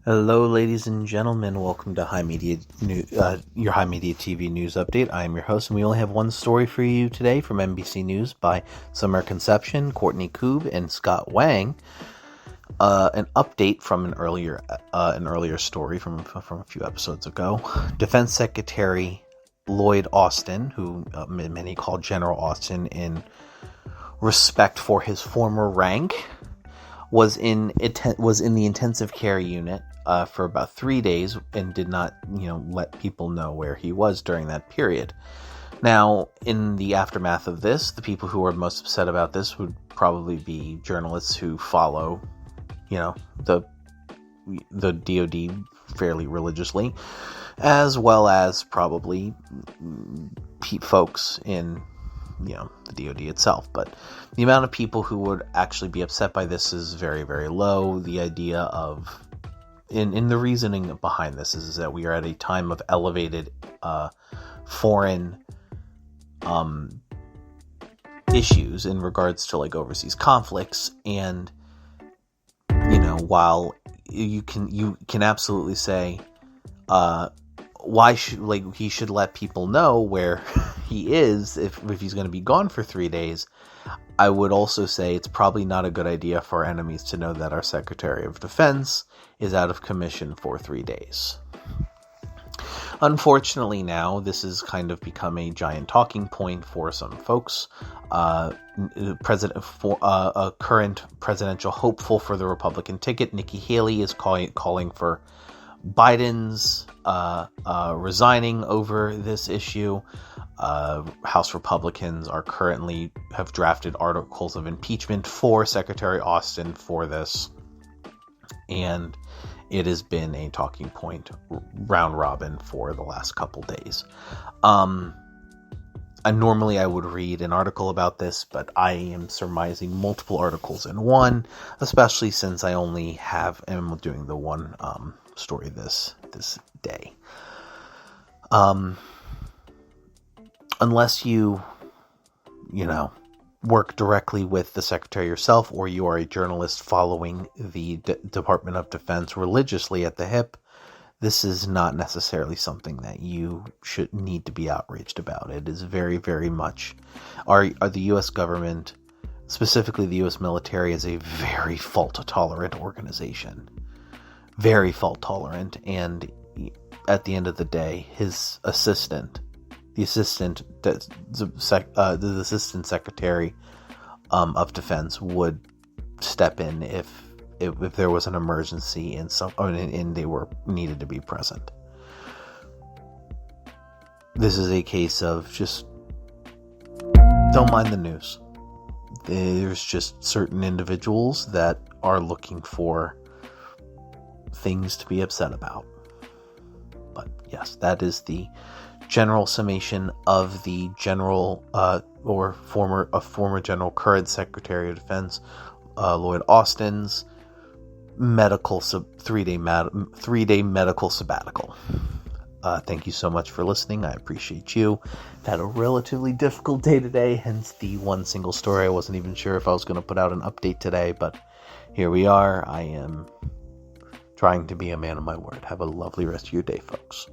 Hello, ladies and gentlemen. Welcome to your HIMediaTV news update. I am your host, and we only have one story for you today from NBC News by Summer Conception, Courtney Koob, and Scott Wang. An update from an earlier story from a few episodes ago. Defense Secretary Lloyd Austin, who many call General Austin in respect for his former rank, was in the intensive care unit for about 3 days and did not, let people know where he was during that period. Now, in the aftermath of this, the people who are most upset about this would probably be journalists who follow, the DoD fairly religiously, as well as probably folks in the DoD itself. But the amount of people who would actually be upset by this is very, very low. The idea of, in the reasoning behind this is that we are at a time of elevated foreign issues in regards to overseas conflicts, and while you can absolutely say why should he should let people know where he is if he's going to be gone for 3 days. I would also say it's probably not a good idea for our enemies to know that our Secretary of Defense is out of commission for 3 daess. Unfortunately, now this has kind of become a giant talking point for some folks. A current presidential hopeful for the Republican ticket, Nikki Haley, is calling for Biden's resigning over this issue. House Republicans have drafted articles of impeachment for Secretary Austin for this, and it has been a talking point round robin for the last couple days. Normally I would read an article about this, but I am surmising multiple articles in one, especially since I only am doing the one story this day. Unless you work directly with the Secretary yourself, or you are a journalist following the Department of Defense religiously at the hip, this is not necessarily something that you should need to be outraged about. It is very, very much the U.S. government, specifically the U.S. military, is a very fault-tolerant organization. Very fault-tolerant, and at the end of the day, his assistant, the assistant secretary of defense, would step in if there was an emergency and they were needed to be present. This is a case of just don't mind the news. There's just certain individuals that are looking for things to be upset about. But yes, that is the general summation of the general former general, current Secretary of Defense Lloyd Austin's medical 3-day medical sabbatical. Thank you so much for listening. I appreciate you. I've had a relatively difficult day today, hence the one single story. I wasn't even sure if I was going to put out an update today, but here we are. I am trying to be a man of my word. Have a lovely rest of your day, folks.